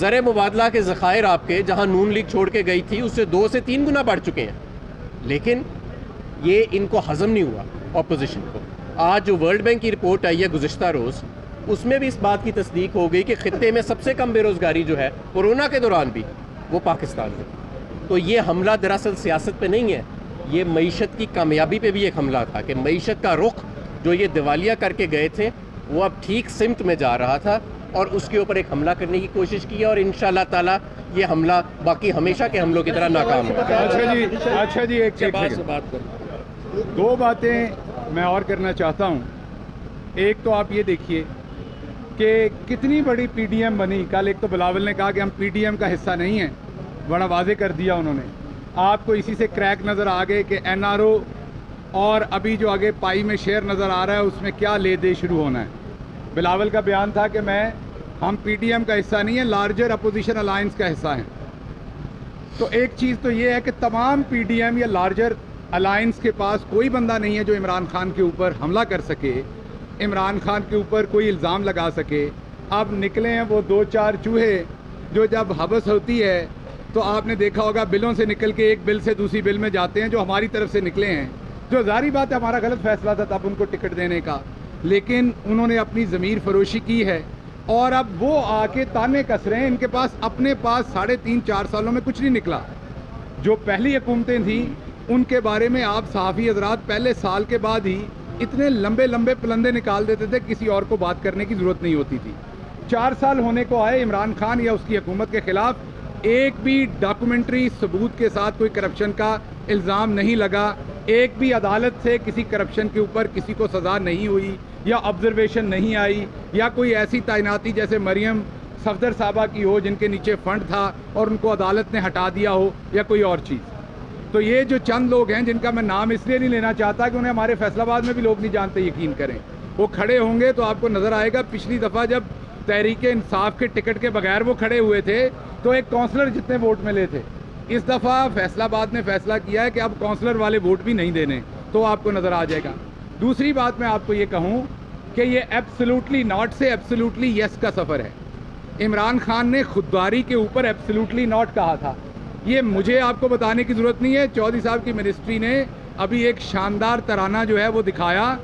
زر مبادلہ کے ذخائر آپ کے جہاں نون لیگ چھوڑ کے گئی تھی اس سے 2 سے 3 گنا بڑھ چکے ہیں، لیکن یہ ان کو ہضم نہیں ہوا اپوزیشن کو۔ آج جو ورلڈ بینک کی رپورٹ آئی ہے گزشتہ روز، اس میں بھی اس بات کی تصدیق ہو گئی کہ خطے میں سب سے کم بے روزگاری جو ہے کورونا کے دوران بھی وہ پاکستان میں۔ تو یہ حملہ دراصل سیاست پہ نہیں ہے، یہ معیشت کی کامیابی پہ بھی ایک حملہ تھا کہ معیشت کا رخ جو یہ دیوالیہ کر کے گئے تھے وہ اب ٹھیک سمت میں جا رہا تھا، اور اس کے اوپر ایک حملہ کرنے کی کوشش کی ہے، اور انشاءاللہ تعالیٰ یہ حملہ باقی ہمیشہ کے حملوں کی طرح ناکام ہوگا۔ اچھا جی ایک بات کروں 2 باتیں میں اور کرنا چاہتا ہوں۔ ایک تو آپ یہ دیکھیے کہ کتنی بڑی پی ڈی ایم بنی۔ کل ایک تو بلاول نے کہا کہ ہم پی ڈی ایم کا حصہ نہیں ہیں، بڑا واضح کر دیا انہوں نے۔ آپ کو اسی سے کریک نظر آ گئے کہ این آر او اور ابھی جو آگے پائی میں شیئر نظر آ رہا ہے اس میں کیا لے دے شروع ہونا ہے۔ بلاول کا بیان تھا کہ ہم پی ٹی ایم کا حصہ نہیں ہیں، لارجر اپوزیشن الائنس کا حصہ ہیں۔ تو ایک چیز تو یہ ہے کہ تمام پی ڈی ایم یا لارجر الائنس کے پاس کوئی بندہ نہیں ہے جو عمران خان کے اوپر حملہ کر سکے، عمران خان کے اوپر کوئی الزام لگا سکے۔ اب نکلے ہیں وہ 2-4 چوہے جو جب حبس ہوتی ہے تو آپ نے دیکھا ہوگا بلوں سے نکل کے ایک بل سے دوسری بل میں جاتے ہیں، جو ہماری طرف سے نکلے ہیں، جو ظاہری بات ہے ہمارا غلط فیصلہ تھا تب ان کو ٹکٹ دینے کا، لیکن انہوں نے اپنی ضمیر فروشی کی ہے اور اب وہ آ کے تانے کس رہے ہیں۔ ان کے پاس اپنے پاس 3.5-4 سالوں میں کچھ نہیں نکلا۔ جو پہلی حکومتیں تھیں ان کے بارے میں آپ صحافی حضرات پہلے سال کے بعد ہی اتنے لمبے لمبے پلندے نکال دیتے تھے، کسی اور کو بات کرنے کی ضرورت نہیں ہوتی تھی۔ 4 سال ہونے کو آئے، عمران خان یا اس کی حکومت کے خلاف ایک بھی ڈاکومنٹری ثبوت کے ساتھ کوئی کرپشن کا الزام نہیں لگا، ایک بھی عدالت سے کسی کرپشن کے اوپر کسی کو سزا نہیں ہوئی یا آبزرویشن نہیں آئی، یا کوئی ایسی تعیناتی جیسے مریم صفدر صاحبہ کی ہو جن کے نیچے فنڈ تھا اور ان کو عدالت نے ہٹا دیا ہو، یا کوئی اور چیز۔ تو یہ جو چند لوگ ہیں جن کا میں نام اس لیے نہیں لینا چاہتا کہ انہیں ہمارے فیصل آباد میں بھی لوگ نہیں جانتے، یقین کریں، وہ کھڑے ہوں گے تو آپ کو نظر آئے گا۔ پچھلی دفعہ جب تحریک انصاف کے ٹکٹ کے بغیر وہ کھڑے ہوئے تھے تو ایک کونسلر جتنے ووٹ ملے تھے۔ اس دفعہ فیصل آباد نے فیصلہ کیا ہے کہ اب کونسلر والے ووٹ بھی نہیں دینے، تو آپ کو نظر آ جائے گا۔ دوسری بات میں آپ کو یہ کہوں کہ یہ ایبسلوٹلی ناٹ سے ایبسلوٹلی یس کا سفر ہے۔ عمران خان نے خودداری کے اوپر ایبسلوٹلی ناٹ کہا تھا، یہ مجھے آپ کو بتانے کی ضرورت نہیں ہے۔ چودھری صاحب کی منسٹری نے ابھی ایک شاندار ترانہ جو ہے وہ دکھایا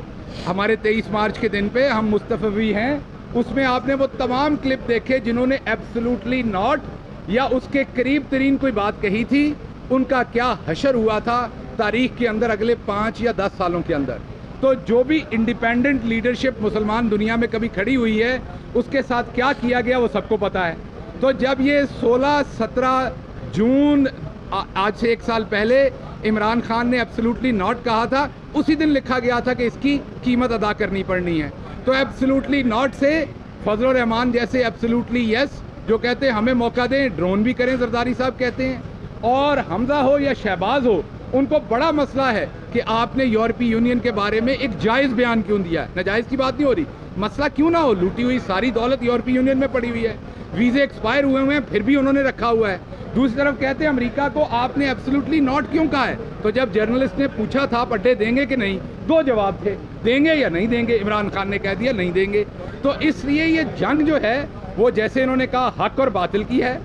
ہمارے 23 مارچ کے دن پہ، ہم مصطفی ہیں، اس میں آپ نے وہ تمام کلپ دیکھے جنہوں نے ایبسلوٹلی ناٹ یا اس کے قریب ترین کوئی بات کہی تھی، ان کا کیا حشر ہوا تھا تاریخ کے اندر اگلے 5 یا 10 سالوں کے اندر۔ تو جو بھی انڈیپینڈنٹ لیڈرشپ مسلمان دنیا میں کبھی کھڑی ہوئی ہے اس کے ساتھ کیا کیا گیا وہ سب کو پتا ہے۔ تو جب یہ 16-17 جون آج سے 1 سال پہلے عمران خان نے ایبسلوٹلی ناٹ کہا تھا، اسی دن لکھا گیا تھا کہ اس کی قیمت ادا کرنی پڑنی ہے۔ تو ایبسلوٹلی ناٹ سے فضل الرحمان جیسے ایبسلوٹلی یس جو کہتے ہیں ہمیں موقع دیں، ڈرون بھی کریں، زرداری صاحب کہتے ہیں، اور حمزہ ہو یا شہباز ہو، ان کو بڑا مسئلہ ہے کہ آپ نے یورپی یونین کے بارے میں ایک جائز بیان کیوں دیا ہے۔ ناجائز کی بات نہیں ہو رہی، مسئلہ کیوں نہ ہو، لوٹی ہوئی ساری دولت یورپی یونین میں پڑی ہوئی ہے، ویزے ایکسپائر ہوئے ہیں پھر بھی انہوں نے رکھا ہوا ہے۔ دوسری طرف کہتے ہیں امریکہ کو آپ نے ایبسلوٹلی ناٹ کیوں کہا ہے؟ تو جب جرنلسٹ نے پوچھا تھا پٹے دیں گے کہ نہیں، 2 جواب تھے، دیں گے یا نہیں دیں گے۔ عمران خان نے کہہ دیا نہیں دیں گے۔ تو اس لیے یہ جنگ جو ہے وہ جیسے انہوں نے کہا حق اور باطل کی ہے،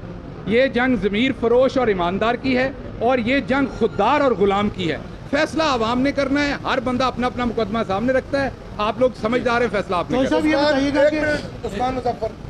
یہ جنگ ضمیر فروش اور ایماندار کی ہے، اور یہ جنگ خوددار اور غلام کی ہے۔ فیصلہ عوام نے کرنا ہے، ہر بندہ اپنا اپنا مقدمہ سامنے رکھتا ہے، آپ لوگ سمجھدار ہیں، فیصلہ آپ نے کرنا ہے۔ یہ بتائیے گا کہ عثمان مظفر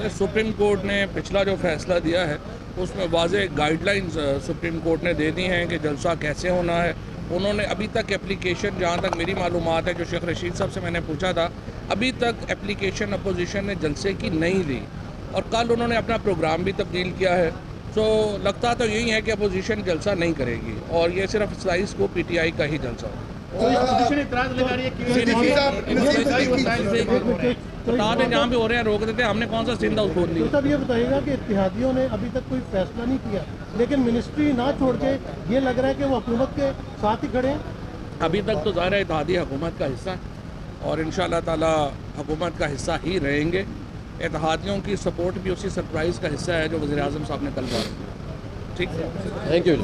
سپریم کورٹ نے پچھلا جو فیصلہ دیا ہے اس میں واضح گائیڈ لائنز سپریم کورٹ نے دے دی ہیں کہ جلسہ کیسے ہونا ہے۔ انہوں نے ابھی تک اپلیکیشن، جہاں تک میری معلومات ہے، جو شیخ رشید صاحب سے میں نے پوچھا تھا، ابھی تک اپلیکیشن اپوزیشن نے جلسے کی نہیں دی، اور کل انہوں نے اپنا پروگرام بھی تبدیل کیا ہے۔ تو لگتا تو یہی ہے کہ اپوزیشن جلسہ نہیں کرے گی اور یہ صرف 27 کو پی ٹی آئی کا ہی جلسہ ہو۔ بتا دیں جہاں بھی ہو رہے ہیں روک دیتے ہیں، ہم نے کون سا زندہ اس کھول لی۔ صاحب یہ بتائیے گا کہ اتحادیوں نے ابھی تک کوئی فیصلہ نہیں کیا، لیکن منسٹری نہ چھوڑ کے یہ لگ رہا ہے کہ وہ حکومت کے ساتھ ہی کھڑے ہیں۔ ابھی تک تو ظاہر ہے اتحادی حکومت کا حصہ ہے اور انشاءاللہ تعالی حکومت کا حصہ ہی رہیں گے۔ اتحادیوں کی سپورٹ بھی اسی سرپرائز کا حصہ ہے جو وزیر اعظم صاحب نے کل بات کی۔ ٹھیک ہے، تھینک یو۔